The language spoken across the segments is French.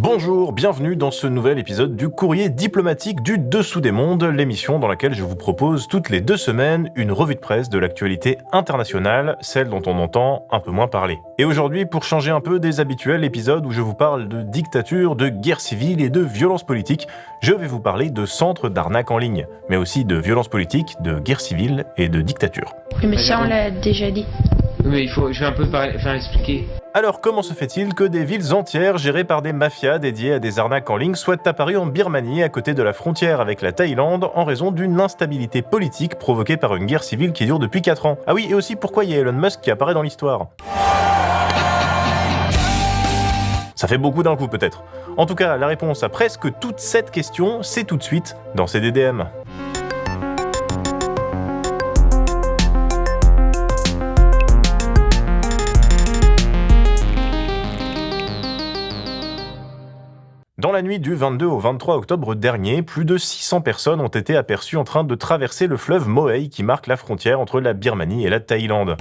Bonjour, bienvenue dans ce nouvel épisode du Courrier diplomatique du Dessous des mondes, l'émission dans laquelle je vous propose toutes les 2 semaines une revue de presse de l'actualité internationale, celle dont on entend un peu moins parler. Et aujourd'hui, pour changer un peu des habituels épisodes où je vous parle de dictature, de guerre civile et de violence politique, je vais vous parler de centres d'arnaque en ligne, mais aussi de violence politique, de guerre civile et de dictature. Mais ça, on l'a déjà dit. Mais je vais un peu expliquer. Alors comment se fait-il que des villes entières gérées par des mafias dédiées à des arnaques en ligne soient apparues en Birmanie à côté de la frontière avec la Thaïlande en raison d'une instabilité politique provoquée par une guerre civile qui dure depuis 4 ans? Ah oui, et aussi pourquoi il y a Elon Musk qui apparaît dans l'histoire? Ça fait beaucoup d'un coup peut-être. En tout cas, la réponse à presque toute cette question, c'est tout de suite dans CDDM. Dans la nuit du 22 au 23 octobre dernier, plus de 600 personnes ont été aperçues en train de traverser le fleuve Moei qui marque la frontière entre la Birmanie et la Thaïlande.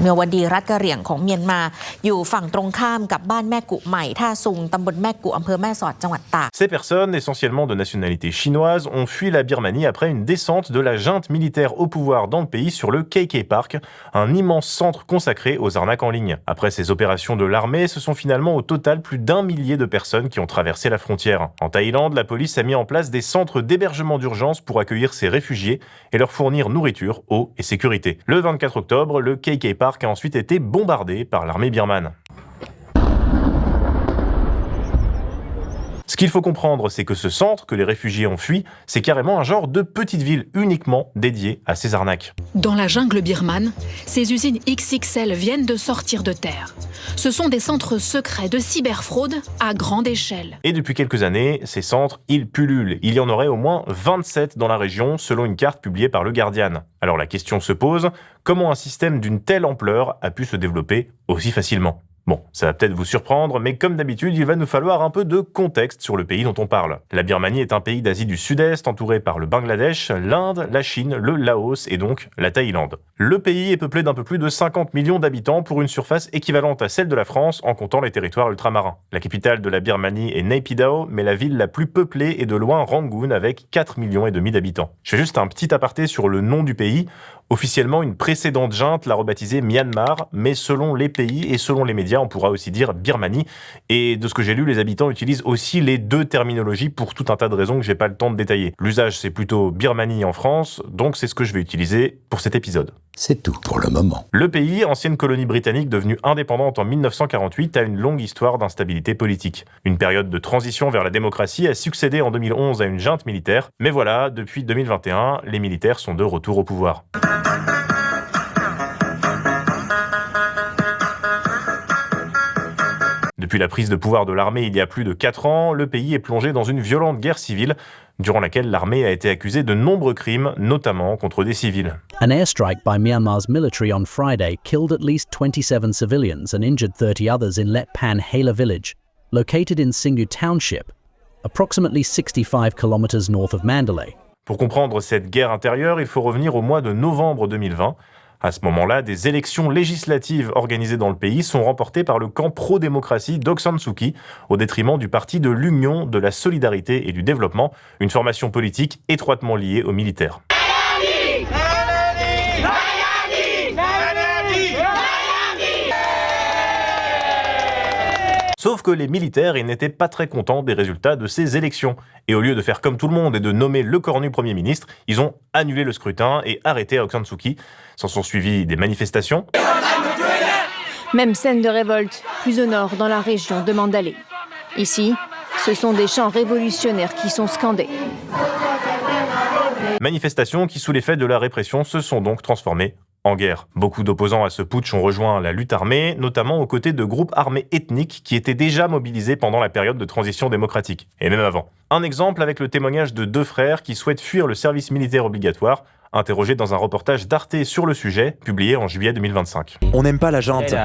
Ces personnes, essentiellement de nationalité chinoise, ont fui la Birmanie après une descente de la junte militaire au pouvoir dans le pays sur le KK Park, un immense centre consacré aux arnaques en ligne. Après ces opérations de l'armée, ce sont finalement au total plus d'1 millier de personnes qui ont traversé la frontière. En Thaïlande, la police a mis en place des centres d'hébergement d'urgence pour accueillir ces réfugiés et leur fournir nourriture, eau et sécurité. Le 24 octobre, le KK Park a ensuite été bombardé par l'armée birmane. Ce qu'il faut comprendre, c'est que ce centre que les réfugiés ont fui, c'est carrément un genre de petite ville uniquement dédiée à ces arnaques. Dans la jungle birmane, ces usines XXL viennent de sortir de terre. Ce sont des centres secrets de cyberfraude à grande échelle. Et depuis quelques années, ces centres, ils pullulent. Il y en aurait au moins 27 dans la région, selon une carte publiée par le Guardian. Alors la question se pose, comment un système d'une telle ampleur a pu se développer aussi facilement ? Bon, ça va peut-être vous surprendre, mais comme d'habitude, il va nous falloir un peu de contexte sur le pays dont on parle. La Birmanie est un pays d'Asie du Sud-Est, entouré par le Bangladesh, l'Inde, la Chine, le Laos et donc la Thaïlande. Le pays est peuplé d'un peu plus de 50 millions d'habitants pour une surface équivalente à celle de la France en comptant les territoires ultramarins. La capitale de la Birmanie est Naypyidaw, mais la ville la plus peuplée est de loin Rangoon avec 4,5 millions d'habitants. Je fais juste un petit aparté sur le nom du pays. Officiellement, une précédente junte l'a rebaptisé Myanmar, mais selon les pays et selon les médias, on pourra aussi dire Birmanie. Et de ce que j'ai lu, les habitants utilisent aussi les 2 terminologies pour tout un tas de raisons que j'ai pas le temps de détailler. L'usage, c'est plutôt Birmanie en France, donc c'est ce que je vais utiliser pour cet épisode. C'est tout pour le moment. Le pays, ancienne colonie britannique devenue indépendante en 1948, a une longue histoire d'instabilité politique. Une période de transition vers la démocratie a succédé en 2011 à une junte militaire, mais voilà, depuis 2021, les militaires sont de retour au pouvoir. Depuis la prise de pouvoir de l'armée il y a plus de 4 ans, le pays est plongé dans une violente guerre civile, durant laquelle l'armée a été accusée de nombreux crimes, notamment contre des civils. An airstrike by Myanmar's military on Friday killed at least 27 civilians and injured 30 others in Letpan Hala village, located in Singhu Township, approximately 65 kilometers north of Mandalay. Pour comprendre cette guerre intérieure, il faut revenir au mois de novembre 2020. À ce moment-là, des élections législatives organisées dans le pays sont remportées par le camp pro-démocratie d'Aung San Suu Kyi, au détriment du parti de l'Union, de la Solidarité et du Développement, une formation politique étroitement liée aux militaires. Sauf que les militaires, ils n'étaient pas très contents des résultats de ces élections. Et au lieu de faire comme tout le monde et de nommer le cornu Premier ministre, ils ont annulé le scrutin et arrêté Aung San Suu Kyi. S'en sont suivies des manifestations. Même scène de révolte, plus au nord, dans la région de Mandalay. Ici, ce sont des chants révolutionnaires qui sont scandés. Manifestations qui, sous l'effet de la répression, se sont donc transformées en guerre. Beaucoup d'opposants à ce putsch ont rejoint la lutte armée, notamment aux côtés de groupes armés ethniques qui étaient déjà mobilisés pendant la période de transition démocratique, et même avant. Un exemple avec le témoignage de 2 frères qui souhaitent fuir le service militaire obligatoire, interrogés dans un reportage d'Arte sur le sujet, publié en juillet 2025. On n'aime pas la junte.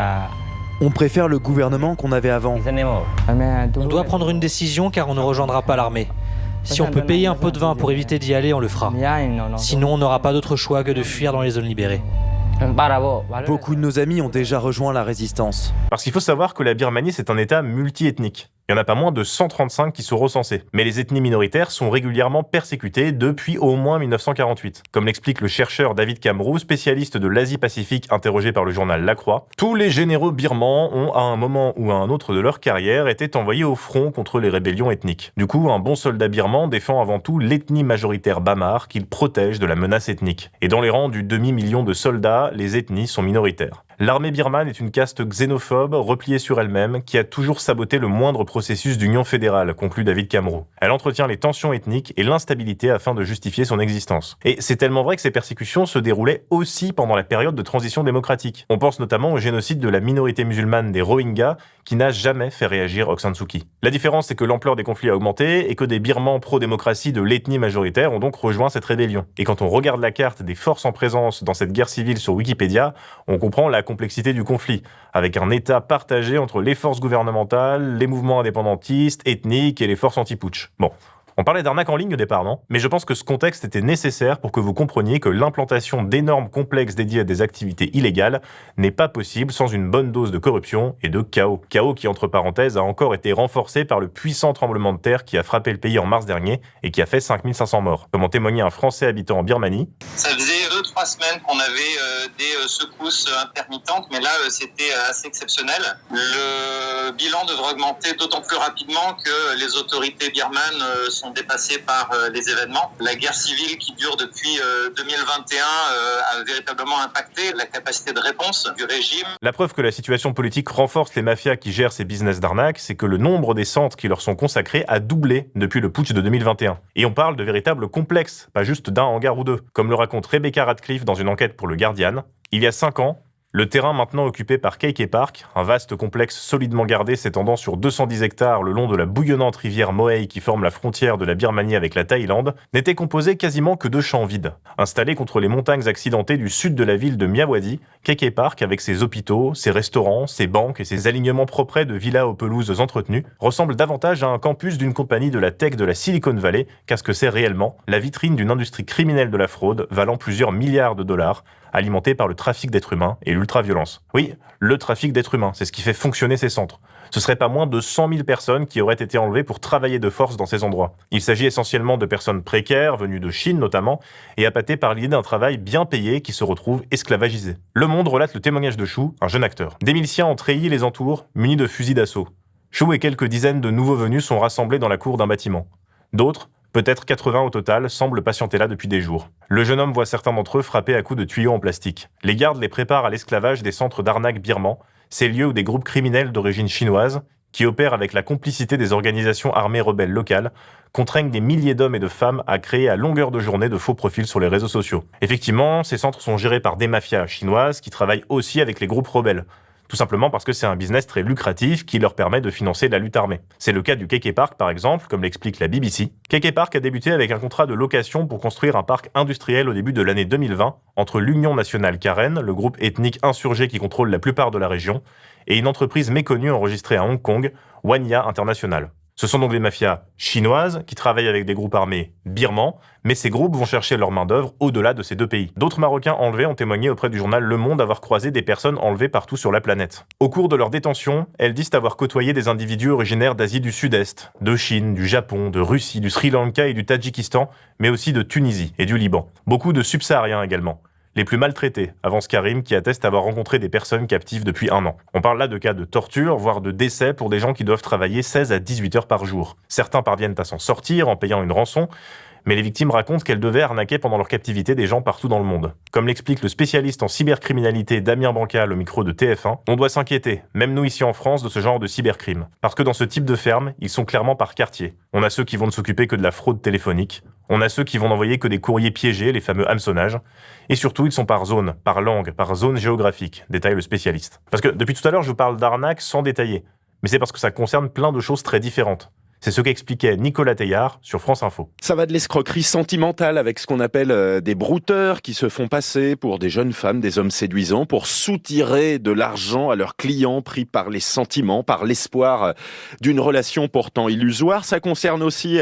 On préfère le gouvernement qu'on avait avant. On doit prendre une décision car on ne rejoindra pas l'armée. Si on peut payer un pot de vin pour éviter d'y aller, on le fera. Sinon, on n'aura pas d'autre choix que de fuir dans les zones libérées. Beaucoup de nos amis ont déjà rejoint la résistance. Parce qu'il faut savoir que la Birmanie, c'est un État multi-ethnique. Il n'y en a pas moins de 135 qui sont recensés. Mais les ethnies minoritaires sont régulièrement persécutées depuis au moins 1948. Comme l'explique le chercheur David Camroux, spécialiste de l'Asie-Pacifique interrogé par le journal La Croix, tous les généraux birmans ont, à un moment ou à un autre de leur carrière, été envoyés au front contre les rébellions ethniques. Du coup, un bon soldat birman défend avant tout l'ethnie majoritaire bamar qu'il protège de la menace ethnique. Et dans les rangs du demi-million de soldats, les ethnies sont minoritaires. L'armée birmane est une caste xénophobe, repliée sur elle-même, qui a toujours saboté le moindre processus d'union fédérale, conclut David Camroux. Elle entretient les tensions ethniques et l'instabilité afin de justifier son existence. Et c'est tellement vrai que ces persécutions se déroulaient aussi pendant la période de transition démocratique. On pense notamment au génocide de la minorité musulmane des Rohingyas, qui n'a jamais fait réagir Aung San Suu Kyi. La différence, c'est que l'ampleur des conflits a augmenté et que des Birmans pro-démocratie de l'ethnie majoritaire ont donc rejoint cette rébellion. Et quand on regarde la carte des forces en présence dans cette guerre civile sur Wikipédia, on comprend la complexité du conflit, avec un État partagé entre les forces gouvernementales, les mouvements indépendantistes, ethniques et les forces anti-putsch. Bon. On parlait d'arnaque en ligne au départ, non ? Mais je pense que ce contexte était nécessaire pour que vous compreniez que l'implantation d'énormes complexes dédiés à des activités illégales n'est pas possible sans une bonne dose de corruption et de chaos. Chaos qui, entre parenthèses, a encore été renforcé par le puissant tremblement de terre qui a frappé le pays en mars dernier et qui a fait 5500 morts. Comme en témoignait un Français habitant en Birmanie. Ça faisait 2-3 semaines qu'on avait des secousses intermittentes, mais là, c'était assez exceptionnel. Le bilan devrait augmenter d'autant plus rapidement que les autorités birmanes sont dépassées par les événements. La guerre civile qui dure depuis 2021 a véritablement impacté la capacité de réponse du régime. La preuve que la situation politique renforce les mafias qui gèrent ces business d'arnaque, c'est que le nombre des centres qui leur sont consacrés a doublé depuis le putsch de 2021. Et on parle de véritables complexes, pas juste d'un hangar ou deux. Comme le raconte Rebecca Radcliffe dans une enquête pour le Guardian, il y a 5 ans, le terrain maintenant occupé par KK Park, un vaste complexe solidement gardé s'étendant sur 210 hectares le long de la bouillonnante rivière Moei qui forme la frontière de la Birmanie avec la Thaïlande, n'était composé quasiment que de champs vides. Installé contre les montagnes accidentées du sud de la ville de Myawaddy, KK Park, avec ses hôpitaux, ses restaurants, ses banques et ses alignements propres de villas aux pelouses entretenues, ressemble davantage à un campus d'une compagnie de la tech de la Silicon Valley qu'à ce que c'est réellement, la vitrine d'une industrie criminelle de la fraude valant plusieurs milliards de dollars, alimenté par le trafic d'êtres humains et l'ultra-violence. Oui, le trafic d'êtres humains, c'est ce qui fait fonctionner ces centres. Ce serait pas moins de 100 000 personnes qui auraient été enlevées pour travailler de force dans ces endroits. Il s'agit essentiellement de personnes précaires, venues de Chine notamment, et appâtées par l'idée d'un travail bien payé qui se retrouve esclavagisé. Le Monde relate le témoignage de Chou, un jeune acteur. Des miliciens en treillis les entourent, munis de fusils d'assaut. Chou et quelques dizaines de nouveaux venus sont rassemblés dans la cour d'un bâtiment. D'autres, peut-être 80 au total, semblent patienter là depuis des jours. Le jeune homme voit certains d'entre eux frapper à coups de tuyaux en plastique. Les gardes les préparent à l'esclavage des centres d'arnaque birmans, ces lieux où des groupes criminels d'origine chinoise, qui opèrent avec la complicité des organisations armées rebelles locales, contraignent des milliers d'hommes et de femmes à créer à longueur de journée de faux profils sur les réseaux sociaux. Effectivement, ces centres sont gérés par des mafias chinoises qui travaillent aussi avec les groupes rebelles. Tout simplement parce que c'est un business très lucratif qui leur permet de financer la lutte armée. C'est le cas du KK Park par exemple, comme l'explique la BBC. KK Park a débuté avec un contrat de location pour construire un parc industriel au début de l'année 2020 entre l'Union nationale Karen, le groupe ethnique insurgé qui contrôle la plupart de la région, et une entreprise méconnue enregistrée à Hong Kong, Wanya International. Ce sont donc des mafias chinoises qui travaillent avec des groupes armés birmans, mais ces groupes vont chercher leur main-d'œuvre au-delà de ces deux pays. D'autres Marocains enlevés ont témoigné auprès du journal Le Monde avoir croisé des personnes enlevées partout sur la planète. Au cours de leur détention, elles disent avoir côtoyé des individus originaires d'Asie du Sud-Est, de Chine, du Japon, de Russie, du Sri Lanka et du Tadjikistan, mais aussi de Tunisie et du Liban. Beaucoup de subsahariens également. Les plus maltraités, avance Karim, qui atteste avoir rencontré des personnes captives depuis 1 an. On parle là de cas de torture, voire de décès pour des gens qui doivent travailler 16 à 18 heures par jour. Certains parviennent à s'en sortir en payant une rançon, mais les victimes racontent qu'elles devaient arnaquer pendant leur captivité des gens partout dans le monde. Comme l'explique le spécialiste en cybercriminalité Damien Bancal au micro de TF1, on doit s'inquiéter, même nous ici en France, de ce genre de cybercrime. Parce que dans ce type de ferme, ils sont clairement par quartier. On a ceux qui vont ne s'occuper que de la fraude téléphonique, on a ceux qui vont n'envoyer que des courriers piégés, les fameux hameçonnages, et surtout ils sont par zone, par langue, par zone géographique, détaille le spécialiste. Parce que depuis tout à l'heure je vous parle d'arnaque sans détailler, mais c'est parce que ça concerne plein de choses très différentes. C'est ce qu'expliquait Nicolas Teilhard sur France Info. Ça va de l'escroquerie sentimentale avec ce qu'on appelle des brouteurs qui se font passer pour des jeunes femmes, des hommes séduisants pour soutirer de l'argent à leurs clients pris par les sentiments, par l'espoir d'une relation pourtant illusoire. Ça concerne aussi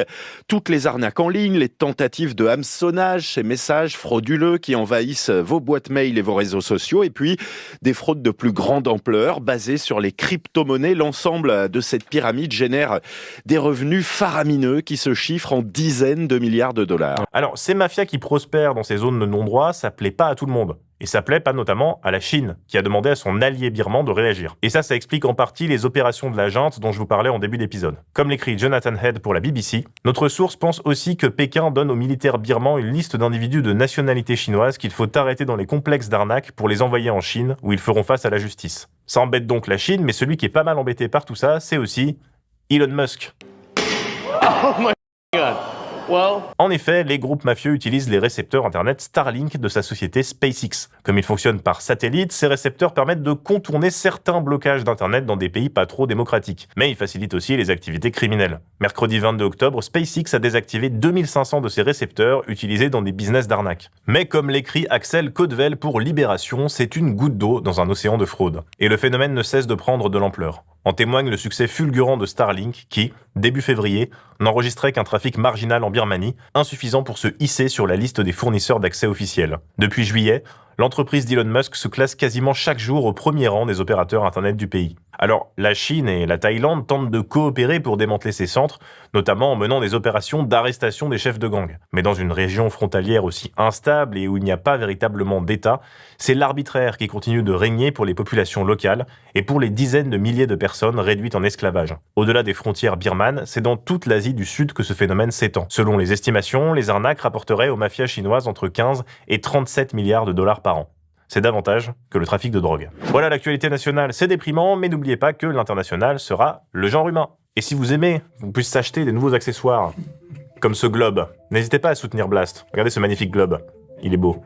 toutes les arnaques en ligne, les tentatives de hameçonnage, ces messages frauduleux qui envahissent vos boîtes mail et vos réseaux sociaux, et puis des fraudes de plus grande ampleur basées sur les crypto-monnaies. L'ensemble de cette pyramide génère des revenus faramineux qui se chiffrent en dizaines de milliards de dollars. Alors, ces mafias qui prospèrent dans ces zones de non-droit, ça plaît pas à tout le monde. Et ça plaît pas notamment à la Chine, qui a demandé à son allié birman de réagir. Et ça explique en partie les opérations de la junte dont je vous parlais en début d'épisode. Comme l'écrit Jonathan Head pour la BBC, notre source pense aussi que Pékin donne aux militaires birmans une liste d'individus de nationalité chinoise qu'il faut arrêter dans les complexes d'arnaque pour les envoyer en Chine, où ils feront face à la justice. Ça embête donc la Chine, mais celui qui est pas mal embêté par tout ça, c'est aussi Elon Musk. Oh my God. Well... En effet, les groupes mafieux utilisent les récepteurs internet Starlink de sa société SpaceX. Comme ils fonctionnent par satellite, ces récepteurs permettent de contourner certains blocages d'internet dans des pays pas trop démocratiques. Mais ils facilitent aussi les activités criminelles. Mercredi 22 octobre, SpaceX a désactivé 2500 de ces récepteurs utilisés dans des business d'arnaque. Mais comme l'écrit Axel Caudevel pour Libération, c'est une goutte d'eau dans un océan de fraude. Et le phénomène ne cesse de prendre de l'ampleur. En témoigne le succès fulgurant de Starlink qui, début février, n'enregistrait qu'un trafic marginal en Birmanie, insuffisant pour se hisser sur la liste des fournisseurs d'accès officiels. Depuis juillet, l'entreprise d'Elon Musk se classe quasiment chaque jour au premier rang des opérateurs Internet du pays. Alors, la Chine et la Thaïlande tentent de coopérer pour démanteler ces centres, notamment en menant des opérations d'arrestation des chefs de gang. Mais dans une région frontalière aussi instable et où il n'y a pas véritablement d'État, c'est l'arbitraire qui continue de régner pour les populations locales et pour les dizaines de milliers de personnes réduites en esclavage. Au-delà des frontières birmanes, c'est dans toute l'Asie du Sud que ce phénomène s'étend. Selon les estimations, les arnaques rapporteraient aux mafias chinoises entre 15 et 37 milliards de dollars par an. C'est davantage que le trafic de drogue. Voilà, l'actualité nationale, c'est déprimant, mais n'oubliez pas que l'international sera le genre humain. Et si vous aimez, vous puissiez s'acheter des nouveaux accessoires, comme ce globe, n'hésitez pas à soutenir Blast. Regardez ce magnifique globe, il est beau.